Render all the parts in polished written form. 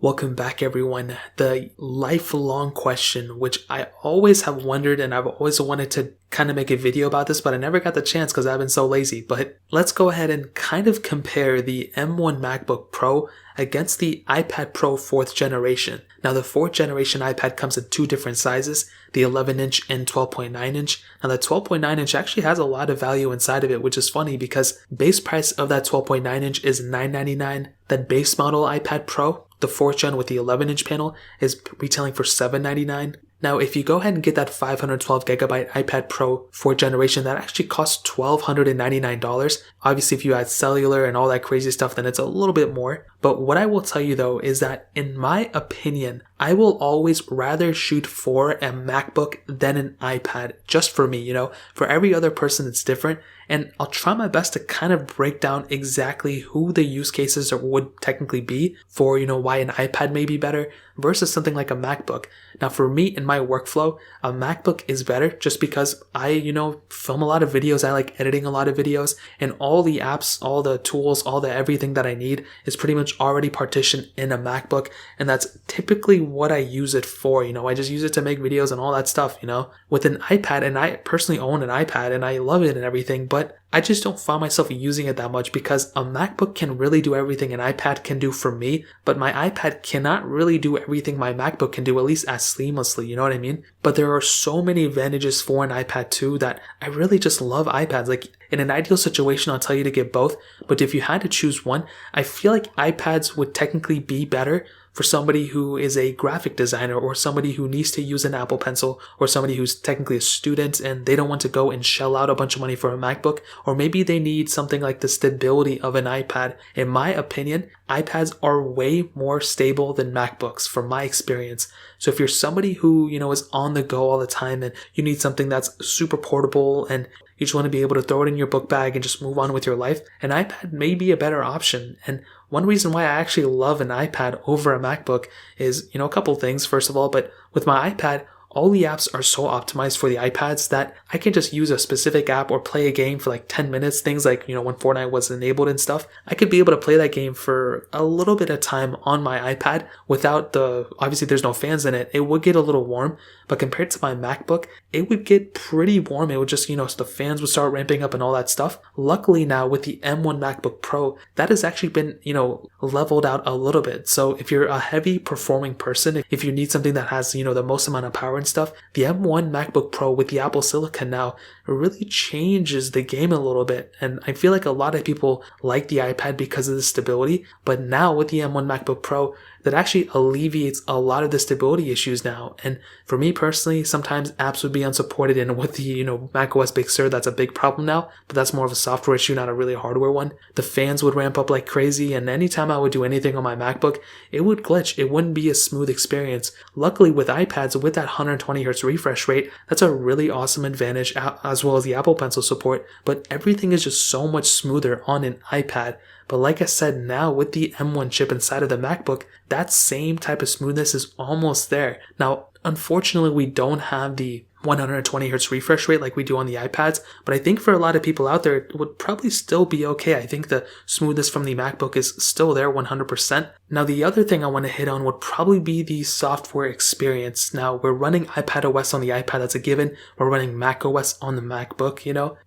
Welcome back, everyone. The lifelong question, which I always have wondered and I've always wanted to kind of make a video about this, but I never got the chance because I've been so lazy. But let's go ahead and kind of compare the M1 MacBook Pro against the iPad Pro 4th generation. Now, the 4th generation iPad comes in two different sizes, the 11-inch and 12.9-inch. Now, the 12.9-inch actually has a lot of value inside of it, which is funny because base price of that 12.9-inch is $999. That base model iPad Pro, the 4th gen with the 11-inch panel, is retailing for $799. Now, if you go ahead and get that 512GB iPad Pro 4th generation, that actually costs $1,299. Obviously, if you add cellular and all that crazy stuff, then it's a little bit more. But what I will tell you though is that in my opinion, I will always rather shoot for a MacBook than an iPad, just for me, For every other person, it's different. And I'll try my best to kind of break down exactly who the use cases would technically be for, why an iPad may be better versus something like a MacBook. Now, for me, in my workflow, a MacBook is better just because I, film a lot of videos. I like editing a lot of videos, and all the apps, all the tools, all the everything that I need is pretty much already partitioned in a MacBook. And that's typically what I use it for. I just use it to make videos and all that stuff, with an iPad. And I personally own an iPad and I love it and everything, but I just don't find myself using it that much because a MacBook can really do everything an iPad can do for me, but my iPad cannot really do everything my MacBook can do, at least as seamlessly, you know what I mean? But there are so many advantages for an iPad too that I really just love iPads. Like, in an ideal situation, I'll tell you to get both, but if you had to choose one, I feel like iPads would technically be better for somebody who is a graphic designer or somebody who needs to use an Apple Pencil or somebody who's technically a student and they don't want to go and shell out a bunch of money for a MacBook, or maybe they need something like the stability of an iPad. In my opinion, iPads are way more stable than MacBooks from my experience. So if you're somebody who, is on the go all the time and you need something that's super portable and you just want to be able to throw it in your book bag and just move on with your life, an iPad may be a better option. And one reason why I actually love an iPad over a MacBook is, a couple things, first of all, but with my iPad, all the apps are so optimized for the iPads that I can just use a specific app or play a game for like 10 minutes. Things like, when Fortnite was enabled and stuff, I could be able to play that game for a little bit of time on my iPad without obviously there's no fans in it. It would get a little warm, but compared to my MacBook, it would get pretty warm. It would just, so the fans would start ramping up and all that stuff. Luckily now with the M1 MacBook Pro, that has actually been, leveled out a little bit. So if you're a heavy performing person, if you need something that has, the most amount of power and stuff, the M1 MacBook Pro with the Apple Silicon now really changes the game a little bit. And I feel like a lot of people like the iPad because of the stability, but now with the M1 MacBook Pro, that actually alleviates a lot of the stability issues now. And for me personally, sometimes apps would be unsupported, and with the, macOS Big Sur, that's a big problem now, but that's more of a software issue, not a really hardware one. The fans would ramp up like crazy, and anytime I would do anything on my MacBook, it would glitch. It wouldn't be a smooth experience. Luckily with iPads, with that 120 Hz refresh rate, that's a really awesome advantage, as well as the Apple Pencil support, but everything is just so much smoother on an iPad. But like I said, now with the M1 chip inside of the MacBook, that same type of smoothness is almost there. Now, unfortunately, we don't have the 120 Hz refresh rate like we do on the iPads, but I think for a lot of people out there, it would probably still be okay. I think the smoothness from the MacBook is still there 100%. Now, the other thing I want to hit on would probably be the software experience. Now, we're running iPadOS on the iPad, that's a given. We're running macOS on the MacBook,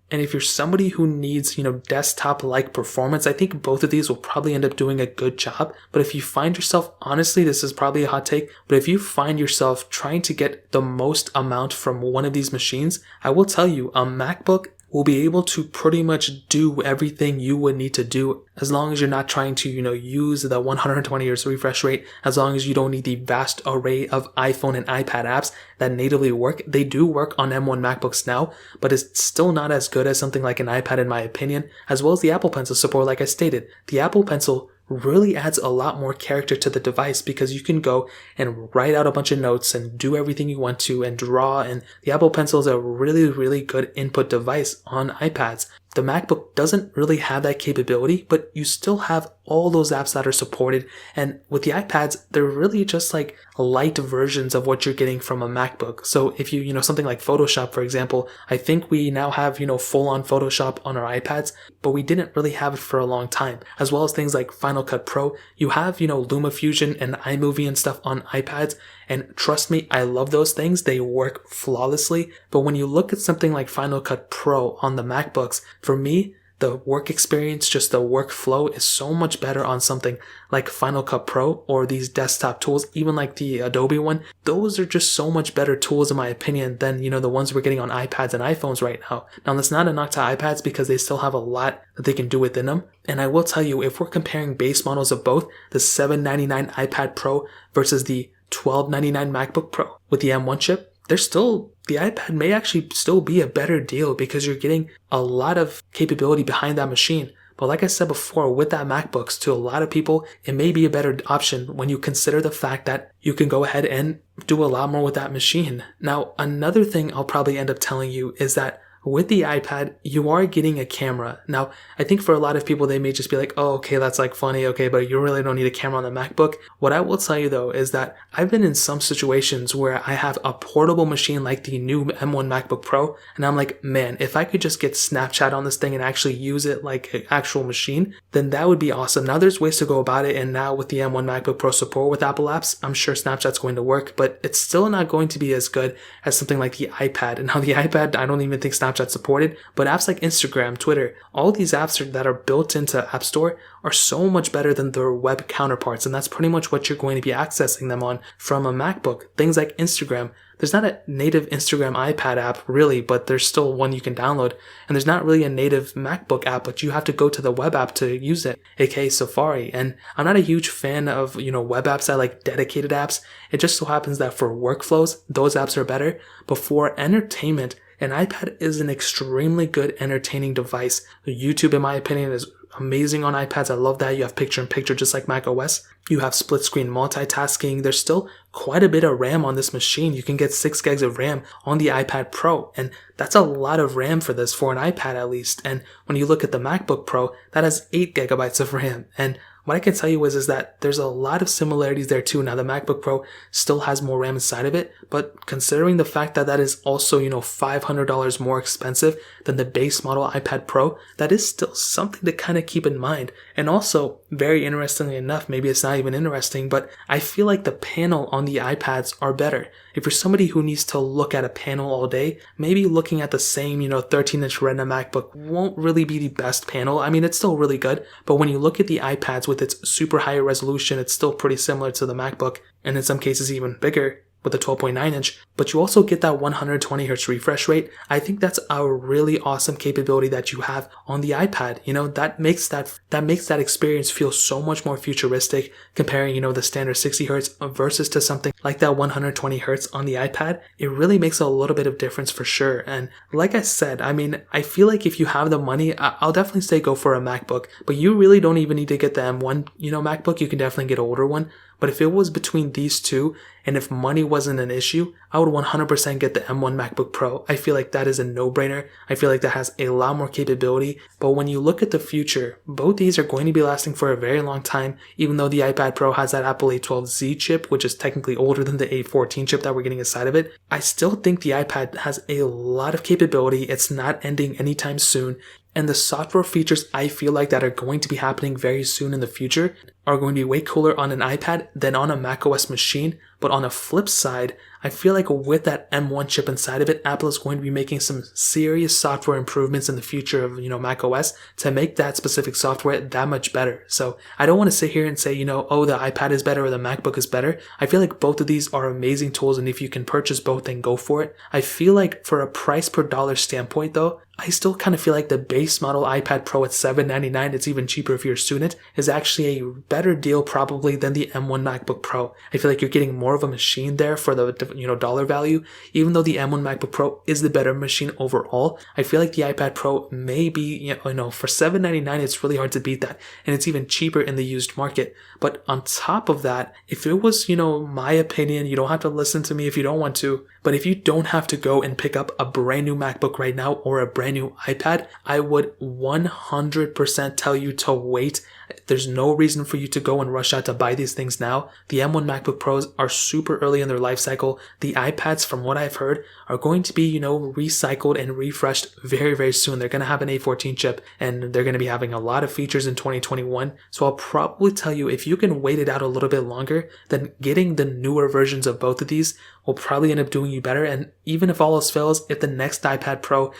And if you're somebody who needs, desktop-like performance, I think both of these will probably end up doing a good job. But if you find yourself, honestly, this is probably a hot take, but if you find yourself trying to get the most amount from one of these machines, I will tell you, a MacBook will be able to pretty much do everything you would need to do as long as you're not trying to, use the 120 Hz refresh rate, as long as you don't need the vast array of iPhone and iPad apps that natively work. They do work on M1 MacBooks now, but it's still not as good as something like an iPad in my opinion, as well as the Apple Pencil support. Like I stated, the Apple Pencil really adds a lot more character to the device because you can go and write out a bunch of notes and do everything you want to and draw, and the Apple Pencil is a really, really good input device on iPads. The MacBook doesn't really have that capability, but you still have all those apps that are supported. And with the iPads, they're really just like light versions of what you're getting from a MacBook. So if you something like Photoshop, for example, I think we now have, full on Photoshop on our iPads, but we didn't really have it for a long time. As well as things like Final Cut Pro, you have, LumaFusion and iMovie and stuff on iPads. And trust me, I love those things. They work flawlessly. But when you look at something like Final Cut Pro on the MacBooks, for me, the work experience, just the workflow is so much better on something like Final Cut Pro or these desktop tools, even like the Adobe one. Those are just so much better tools in my opinion than, the ones we're getting on iPads and iPhones right now. Now, that's not a knock to iPads because they still have a lot that they can do within them. And I will tell you, if we're comparing base models of both the $799 iPad Pro versus the $1299 MacBook Pro with the M1 chip, the iPad may actually still be a better deal because you're getting a lot of capability behind that machine. But like I said before, with that MacBooks, to a lot of people, it may be a better option when you consider the fact that you can go ahead and do a lot more with that machine. Now, another thing I'll probably end up telling you is that with the iPad, you are getting a camera. Now, I think for a lot of people, they may just be like, oh, okay, that's like funny, okay, but you really don't need a camera on the MacBook. What I will tell you though is that I've been in some situations where I have a portable machine like the new M1 MacBook Pro, and I'm like, man, if I could just get Snapchat on this thing and actually use it like an actual machine, then that would be awesome. Now, there's ways to go about it, and now with the M1 MacBook Pro support with Apple apps, I'm sure Snapchat's going to work, but it's still not going to be as good as something like the iPad. And now the iPad, I don't even think Snapchat supported, but apps like Instagram, Twitter, all these apps that are built into App Store are so much better than their web counterparts, and that's pretty much what you're going to be accessing them on from a MacBook. Things like Instagram, there's not a native Instagram iPad app really, but there's still one you can download, and there's not really a native MacBook app, but you have to go to the web app to use it, aka Safari. And I'm not a huge fan of, web apps. I like dedicated apps. It just so happens that for workflows, those apps are better, but for entertainment, an iPad is an extremely good entertaining device. YouTube, in my opinion, is amazing on iPads. I love that. You have picture-in-picture just like macOS. You have split-screen multitasking. There's still quite a bit of RAM on this machine. You can get 6 gigs of RAM on the iPad Pro, and that's a lot of RAM for this, for an iPad at least. And when you look at the MacBook Pro, that has 8 gigabytes of RAM. And what I can tell you is that there's a lot of similarities there too. Now, the MacBook Pro still has more RAM inside of it, but considering the fact that that is also, $500 more expensive than the base model iPad Pro, that is still something to kind of keep in mind. And also, very interestingly enough, maybe it's not even interesting, but I feel like the panel on the iPads are better. If you're somebody who needs to look at a panel all day, maybe looking at the same, 13-inch Retina MacBook won't really be the best panel. I mean, it's still really good, but when you look at the iPads with its super high resolution, it's still pretty similar to the MacBook, and in some cases even bigger with the 12.9 inch, but you also get that 120 Hz refresh rate. I think that's a really awesome capability that you have on the iPad. That makes that experience feel so much more futuristic comparing, the standard 60 Hz versus to something like that 120 Hz on the iPad. It really makes a little bit of difference for sure. And like I said, I feel like if you have the money, I'll definitely say go for a MacBook, but you really don't even need to get the M1, MacBook. You can definitely get an older one. But if it was between these two, and if money wasn't an issue, I would 100% get the M1 MacBook Pro. I feel like that is a no-brainer. I feel like that has a lot more capability. But when you look at the future, both these are going to be lasting for a very long time, even though the iPad Pro has that Apple A12Z chip, which is technically older than the A14 chip that we're getting inside of it. I still think the iPad has a lot of capability. It's not ending anytime soon. And the software features I feel like that are going to be happening very soon in the future are going to be way cooler on an iPad than on a macOS machine. But on a flip side, I feel like with that M1 chip inside of it, Apple is going to be making some serious software improvements in the future of, macOS to make that specific software that much better. So I don't want to sit here and say, oh, the iPad is better or the MacBook is better. I feel like both of these are amazing tools, and if you can purchase both, then go for it. I feel like for a price per dollar standpoint though, I still kind of feel like the base model iPad Pro at $799, it's even cheaper if you're a student, is actually a better deal probably than the M1 MacBook Pro. I feel like you're getting more of a machine there for the dollar value. Even though the M1 MacBook Pro is the better machine overall, I feel like the iPad Pro may be, for $799, it's really hard to beat that, and it's even cheaper in the used market. But on top of that, if it was, my opinion, you don't have to listen to me if you don't want to, but if you don't have to go and pick up a brand new MacBook right now or a brand new iPad, I would 100% tell you to wait There's no reason for you to go and rush out to buy these things now. The M1 MacBook Pros are super early in their life cycle. The iPads, from what I've heard, are going to be, recycled and refreshed very, very soon. They're going to have an A14 chip and they're going to be having a lot of features in 2021. So I'll probably tell you, if you can wait it out a little bit longer, then getting the newer versions of both of these will probably end up doing you better. And even if all else fails, if the next iPad Pro,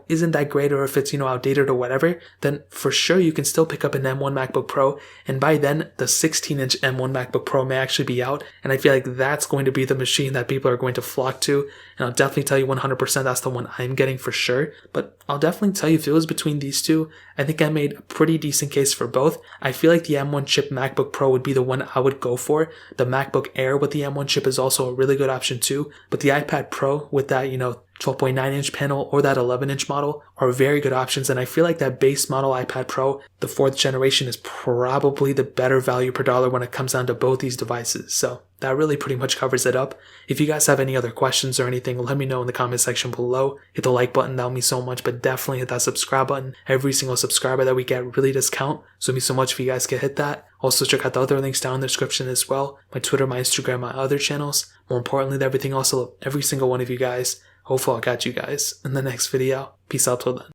isn't that great, or if it's, outdated or whatever, then for sure you can still pick up an M1 MacBook Pro. And by then, the 16-inch M1 MacBook Pro may actually be out. And I feel like that's going to be the machine that people are going to flock to. And I'll definitely tell you 100% that's the one I'm getting for sure. But I'll definitely tell you, if it was between these two, I think I made a pretty decent case for both. I feel like the M1 chip MacBook Pro would be the one I would go for. The MacBook Air with the M1 chip is also a really good option too. But the iPad Pro with that, 12.9-inch panel or that 11-inch model are very good options. And I feel like that base model iPad Pro, the 4th generation, is probably the better value per dollar when it comes down to both these devices. So that really pretty much covers it up. If you guys have any other questions or anything, let me know in the comment section below. Hit the like button, that would mean so much, but definitely hit that subscribe button. Every single subscriber that we get really does count, so it means so much if you guys can hit that. Also check out the other links down in the description as well. My Twitter, my Instagram, my other channels. More importantly than everything else, I love every single one of you guys. Hopefully I'll catch you guys in the next video. Peace out till then.